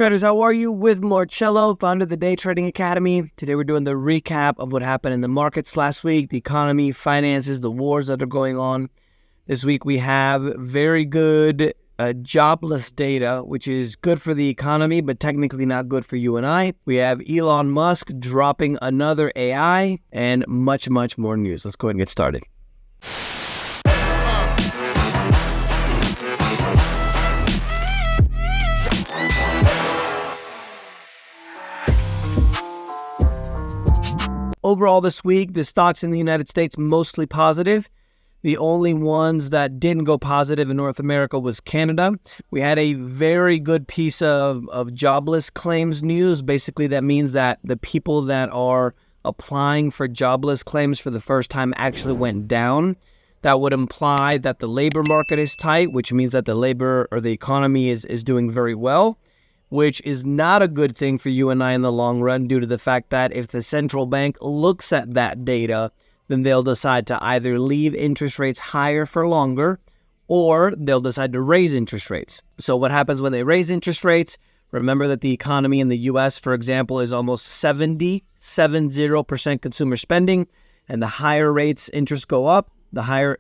Traders, how are you? With Marcello, founder of the Day Trading Academy. Today we're doing the recap of what happened in the markets last week, the economy, finances, the wars that are going on. This week we have very good jobless data, which is good for the economy, but technically not good for you and I. We have Elon Musk dropping another AI and much, much more news. Let's go ahead and get started. Overall this week, the stocks in the United States mostly positive. The only ones that didn't go positive in North America was Canada. We had a very good piece of jobless claims news. Basically, that means that the people that are applying for jobless claims for the first time actually went down. That would imply that the labor market is tight, which means that the labor or the economy is doing very well, which is not a good thing for you and I in the long run due to the fact that if the central bank looks at that data, then they'll decide to either leave interest rates higher for longer or they'll decide to raise interest rates. So what happens when they raise interest rates? Remember that the economy in the U.S., for example, is almost 70% consumer spending, and the higher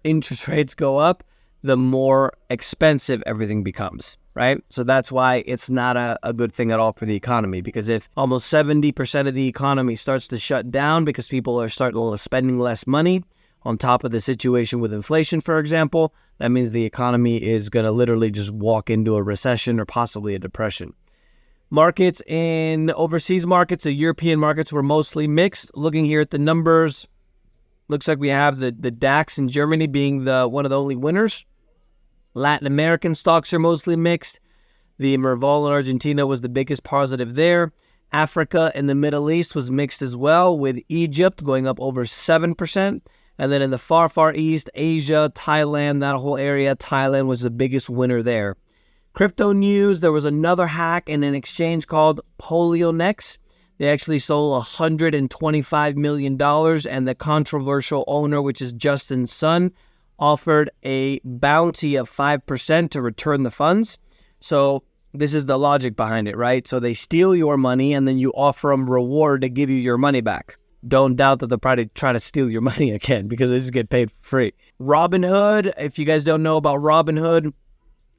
interest rates go up, the more expensive everything becomes, right? So that's why it's not a good thing at all for the economy, because if almost 70% of the economy starts to shut down because people are spending less money on top of the situation with inflation, for example, that means the economy is going to literally just walk into a recession or possibly a depression. Markets in overseas markets, the European markets were mostly mixed. Looking here at the numbers, looks like we have the DAX in Germany being one of the only winners. Latin American stocks are mostly mixed. The Merval in Argentina was the biggest positive there. Africa and the Middle East was mixed as well, with Egypt going up over 7%. And then in the far, far east, Asia, Thailand, that whole area, Thailand was the biggest winner there. Crypto news, there was another hack in an exchange called Polionex. They actually sold $125 million, and the controversial owner, which is Justin's son, offered a bounty of 5% to return the funds. So this is the logic behind it, right? So they steal your money and then you offer them reward to give you your money back. Don't doubt that they'll probably try to steal your money again because they just get paid for free. Robinhood, if you guys don't know about Robinhood,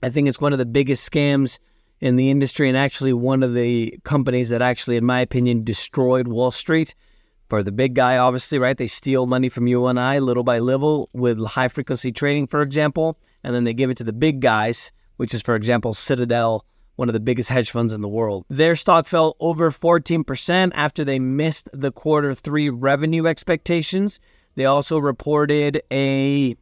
I think it's one of the biggest scams in the industry and actually one of the companies that actually, in my opinion, destroyed Wall Street. For the big guy, obviously, right? They steal money from you and I little by little with high-frequency trading, for example, and then they give it to the big guys, which is, for example, Citadel, one of the biggest hedge funds in the world. Their stock fell over 14% after they missed the Q3 revenue expectations. They also reported a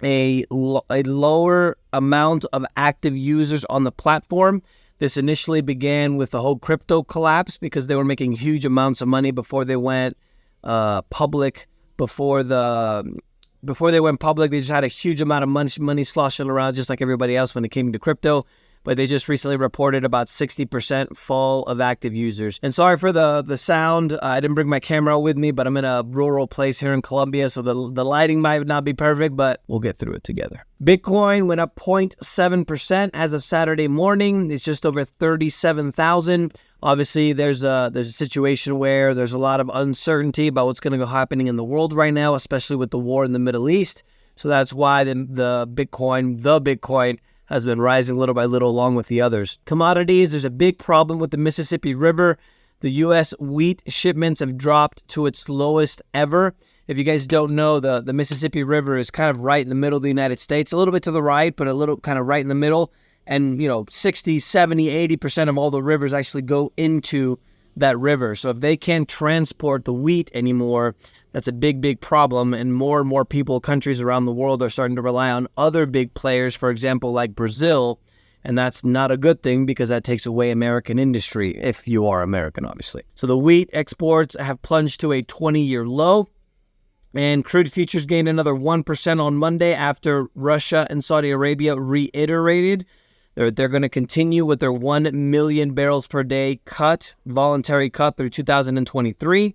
lower amount of active users on the platform. This initially began with the whole crypto collapse because they were making huge amounts of money before they went public. Before they went public, they just had a huge amount of money sloshing around just like everybody else when it came to crypto. But they just recently reported about 60% fall of active users. And sorry for the sound. I didn't bring my camera with me, but I'm in a rural place here in Colombia, so the lighting might not be perfect, but we'll get through it together. Bitcoin went up 0.7% as of Saturday morning. It's just over 37,000. Obviously, there's a situation where there's a lot of uncertainty about what's going to be happening in the world right now, especially with the war in the Middle East. So that's why the Bitcoin has been rising little by little along with the others. Commodities, there's a big problem with the Mississippi River. The U.S. wheat shipments have dropped to its lowest ever. If you guys don't know, the Mississippi River is kind of right in the middle of the United States, a little bit to the right, but a little kind of right in the middle. And, 60, 70, 80% of all the rivers actually go into that river. So if they can't transport the wheat anymore, that's a big, big problem. And more people, countries around the world are starting to rely on other big players, for example, like Brazil. And that's not a good thing because that takes away American industry, if you are American, obviously. So the wheat exports have plunged to a 20-year low. And crude futures gained another 1% on Monday after Russia and Saudi Arabia reiterated they're going to continue with their 1 million barrels per day voluntary cut through 2023.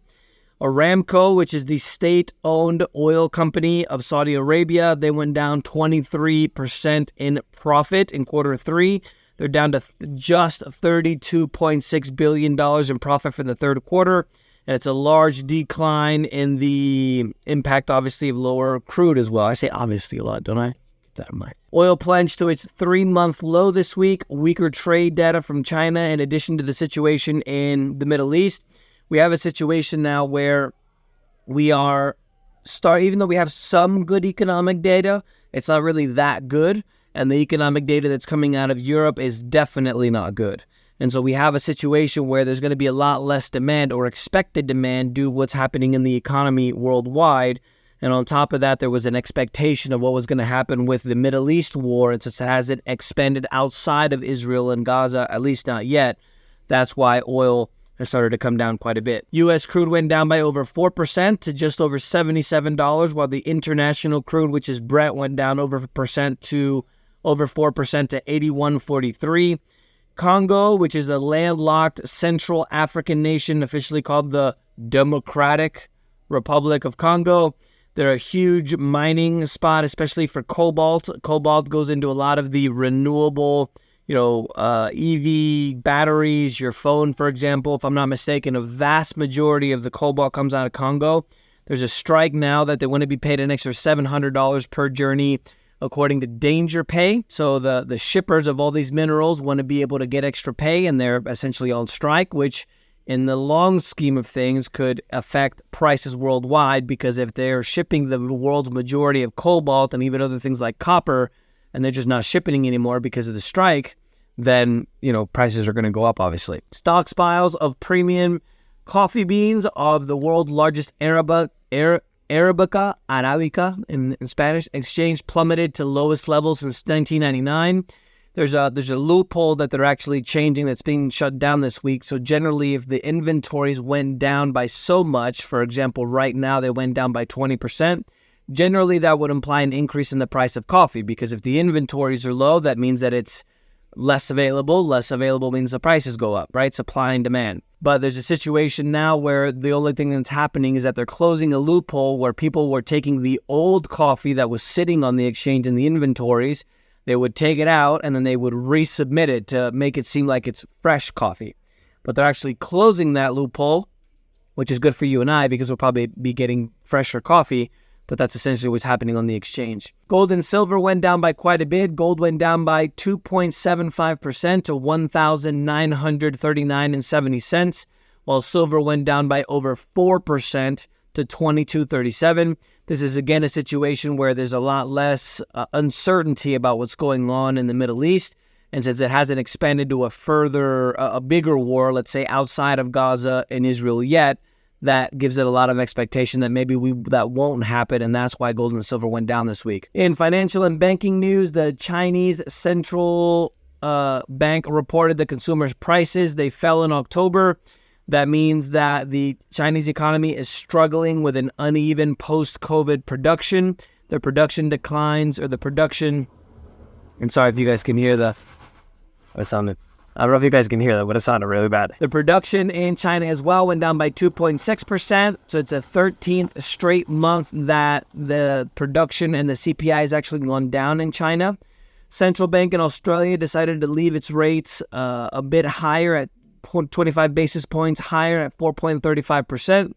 Aramco, which is the state-owned oil company of Saudi Arabia, they went down 23% in profit in Q3. They're down to just $32.6 billion in profit for the third quarter. And it's a large decline in the impact, obviously, of lower crude as well. I say obviously a lot, don't I? Keep that in mind. Oil plunged to its 3-month low this week. Weaker trade data from China, in addition to the situation in the Middle East. We have a situation now where we are even though we have some good economic data, it's not really that good. And the economic data that's coming out of Europe is definitely not good. And so we have a situation where there's going to be a lot less demand or expected demand due to what's happening in the economy worldwide. And on top of that, there was an expectation of what was going to happen with the Middle East war. And since it hasn't expanded outside of Israel and Gaza, at least not yet, that's why oil has started to come down quite a bit. U.S. crude went down by over 4% to just over $77, while the international crude, which is Brent, went down over 4% to 81.43. Congo, which is a landlocked Central African nation, officially called the Democratic Republic of Congo. They're a huge mining spot, especially for cobalt. Cobalt goes into a lot of the renewable, EV batteries, your phone, for example. If I'm not mistaken, a vast majority of the cobalt comes out of Congo. There's a strike now that they want to be paid an extra $700 per journey, according to Danger Pay. So the shippers of all these minerals want to be able to get extra pay, and they're essentially on strike, which in the long scheme of things could affect prices worldwide, because if they're shipping the world's majority of cobalt and even other things like copper, and they're just not shipping anymore because of the strike, then, prices are going to go up, obviously. Stockpiles of premium coffee beans of the world's largest Arabica in Spanish exchange plummeted to lowest levels since 1999. There's a loophole that they're actually changing that's being shut down this week. So generally, if the inventories went down by so much, for example, right now they went down by 20%, generally that would imply an increase in the price of coffee, because if the inventories are low, that means that it's less available. Less available means the prices go up, right? Supply and demand. But there's a situation now where the only thing that's happening is that they're closing a loophole where people were taking the old coffee that was sitting on the exchange in the inventories, they would take it out and then they would resubmit it to make it seem like it's fresh coffee. But they're actually closing that loophole, which is good for you and I, because we'll probably be getting fresher coffee. But that's essentially what's happening on the exchange. Gold and silver went down by quite a bit. Gold went down by 2.75% to $1,939.70, while silver went down by over 4% to $22.37. This is again a situation where there's a lot less uncertainty about what's going on in the Middle East. And since it hasn't expanded to a bigger war, let's say outside of Gaza and Israel yet, that gives it a lot of expectation that maybe that won't happen, and that's why gold and silver went down this week. In financial and banking news, the Chinese central bank reported the consumers' prices. They fell in October. That means that the Chinese economy is struggling with an uneven post-COVID production. The production declines, or the production... And sorry if you guys can hear it sounded... I don't know if you guys can hear that, but it sounded really bad. The production in China as well went down by 2.6%. So it's a 13th straight month that the production and the CPI has actually gone down in China. Central Bank in Australia decided to leave its rates a bit higher at 25 basis points higher at 4.35%.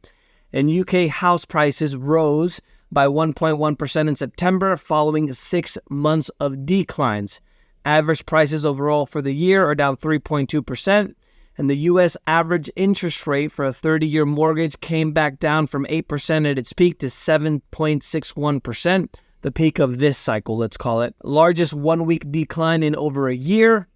And UK house prices rose by 1.1% in September following 6 months of declines. Average prices overall for the year are down 3.2%, and the U.S. average interest rate for a 30-year mortgage came back down from 8% at its peak to 7.61%, the peak of this cycle, let's call it. Largest one-week decline in over a year,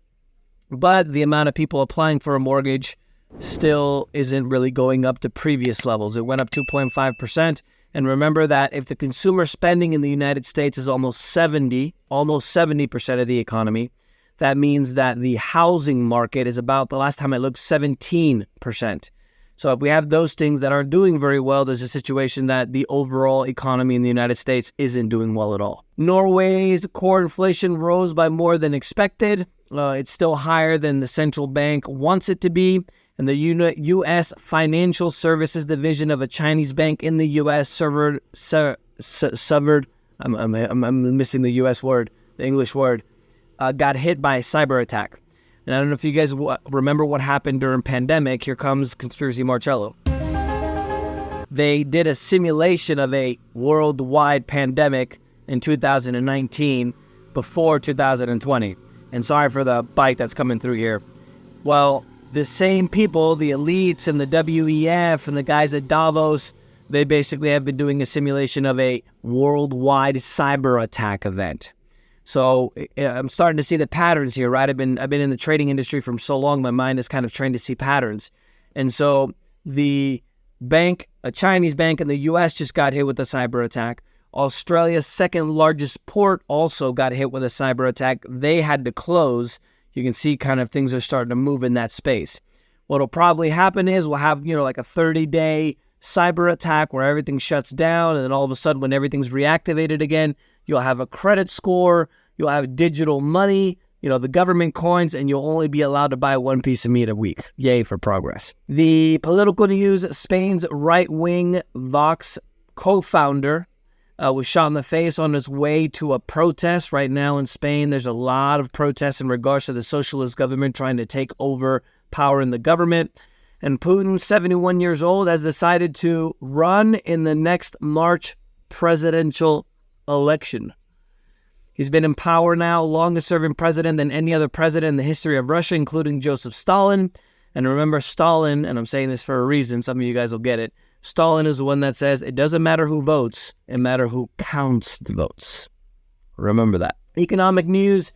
but the amount of people applying for a mortgage still isn't really going up to previous levels. It went up 2.5%. And remember that if the consumer spending in the United States is almost 70% of the economy, that means that the housing market is about, the last time I looked, 17%. So if we have those things that aren't doing very well, there's a situation that the overall economy in the United States isn't doing well at all. Norway's core inflation rose by more than expected. It's still higher than the central bank wants it to be. And the U.S. Financial Services Division of a Chinese bank in the U.S. suffered. I'm missing the U.S. word, the English word. Got hit by a cyber attack. And I don't know if you guys remember what happened during pandemic. Here comes Conspiracy Marcello. They did a simulation of a worldwide pandemic in 2019 before 2020. And sorry for the bite that's coming through here. Well, the same people, the elites and the WEF and the guys at Davos, they basically have been doing a simulation of a worldwide cyber attack event. So I'm starting to see the patterns here, right? I've been in the trading industry for so long, my mind is kind of trained to see patterns. And so the bank, a Chinese bank in the U.S. just got hit with a cyber attack. Australia's second largest port also got hit with a cyber attack. They had to close. You can see kind of things are starting to move in that space. What'll probably happen is we'll have, like a 30-day cyber attack where everything shuts down, and then all of a sudden when everything's reactivated again, you'll have a credit score, you'll have digital money, the government coins, and you'll only be allowed to buy one piece of meat a week. Yay for progress. The political news, Spain's right-wing Vox co-founder was shot in the face on his way to a protest. Right now in Spain, there's a lot of protests in regards to the socialist government trying to take over power in the government. And Putin, 71 years old, has decided to run in the next March presidential election. He's been in power now, longest serving president than any other president in the history of Russia, including Joseph Stalin. And remember Stalin, and I'm saying this for a reason, some of you guys will get it. Stalin is the one that says, it doesn't matter who votes, it matters who counts the votes. Remember that. Economic news,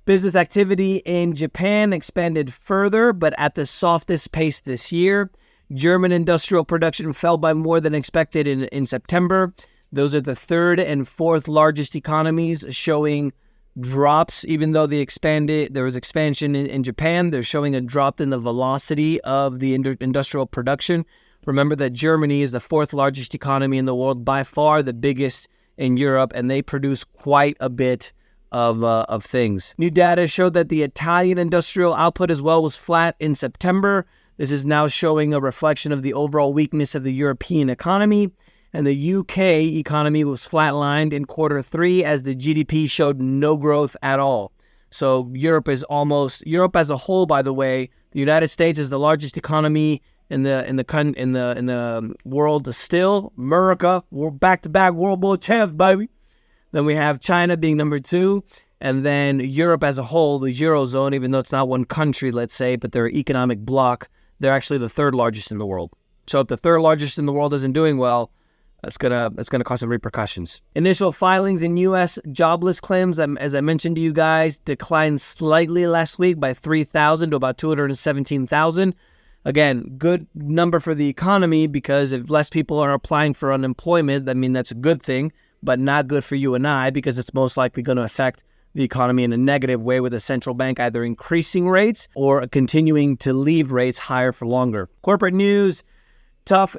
business activity in Japan expanded further, but at the softest pace this year. German industrial production fell by more than expected in September. Those are the third and fourth largest economies showing drops, even though there was expansion in Japan. They're showing a drop in the velocity of the industrial production. Remember that Germany is the fourth largest economy in the world, by far the biggest in Europe, and they produce quite a bit of things. New data showed that the Italian industrial output as well was flat in September. This is now showing a reflection of the overall weakness of the European economy. And the UK economy was flatlined in quarter three as the GDP showed no growth at all. So Europe as a whole, by the way, the United States is the largest economy in the world still. America, we're back-to-back World War champs, baby. Then we have China being number 2, and then Europe as a whole, the Eurozone, even though it's not one country, let's say, but they're an economic bloc, they're actually the third largest in the world. So if the third largest in the world isn't doing well, it's gonna cause some repercussions. Initial filings in U.S. jobless claims, as I mentioned to you guys, declined slightly last week by 3,000 to about 217,000. Again, good number for the economy, because if less people are applying for unemployment, that's a good thing, but not good for you and I, because it's most likely going to affect the economy in a negative way, with the central bank either increasing rates or continuing to leave rates higher for longer. Corporate news. Tough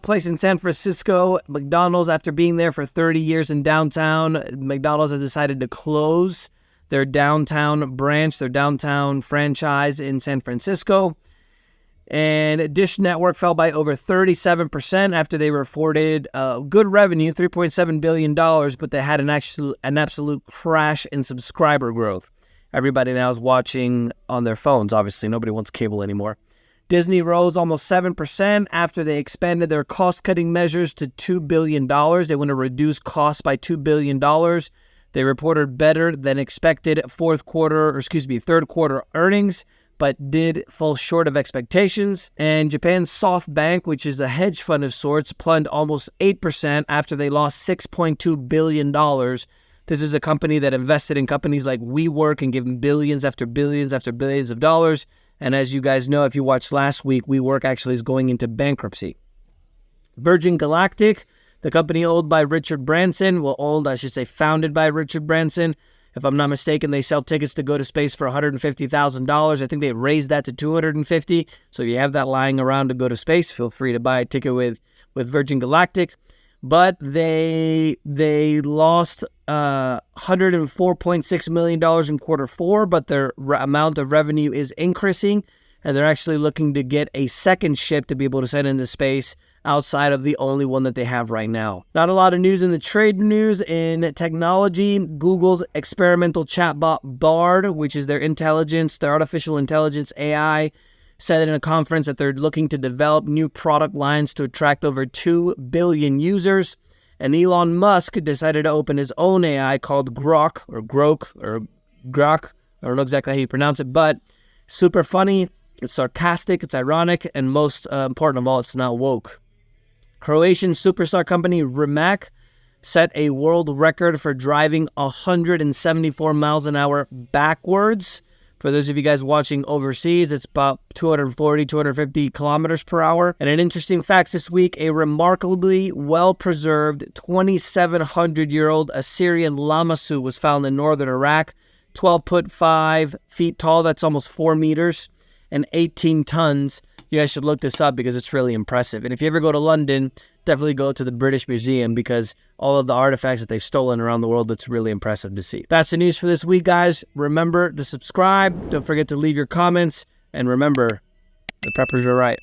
place in San Francisco. McDonald's, after being there for 30 years in downtown, McDonald's has decided to close their downtown branch, their downtown franchise in San Francisco. And Dish Network fell by over 37% after they reported good revenue, $3.7 billion, but they had an absolute crash in subscriber growth. Everybody now is watching on their phones. Obviously, nobody wants cable anymore. Disney rose almost 7% after they expanded their cost-cutting measures to $2 billion. They want to reduce costs by $2 billion. They reported better than expected third quarter earnings, but did fall short of expectations. And Japan's SoftBank, which is a hedge fund of sorts, plunged almost 8% after they lost $6.2 billion. This is a company that invested in companies like WeWork and given billions after billions after billions of dollars. And as you guys know, if you watched last week, WeWork actually is going into bankruptcy. Virgin Galactic, the company owned by Richard Branson, founded by Richard Branson. If I'm not mistaken, they sell tickets to go to space for $150,000. I think they raised that to $250,000. So if you have that lying around to go to space, feel free to buy a ticket with Virgin Galactic. But they lost $104.6 million in quarter four, but their amount of revenue is increasing, and they're actually looking to get a second ship to be able to send into space outside of the only one that they have right now. Not a lot of news in the trade news. In technology, Google's experimental chatbot Bard, which is their artificial intelligence AI, said in a conference that they're looking to develop new product lines to attract over 2 billion users. And Elon Musk decided to open his own AI called Grok. I don't know exactly how you pronounce it, but super funny. It's sarcastic, it's ironic, and most important of all, it's not woke. Croatian superstar company Rimac set a world record for driving 174 miles an hour backwards. For those of you guys watching overseas, it's about 250 kilometers per hour. And an interesting fact this week, a remarkably well-preserved 2,700-year-old Assyrian lamassu was found in northern Iraq, 12.5 feet tall, that's almost 4 meters, and 18 tons. You guys should look this up because it's really impressive. And if you ever go to London, definitely go to the British Museum because all of the artifacts that they've stolen around the world, it's really impressive to see. That's the news for this week, guys. Remember to subscribe. Don't forget to leave your comments. And remember, the preppers are right.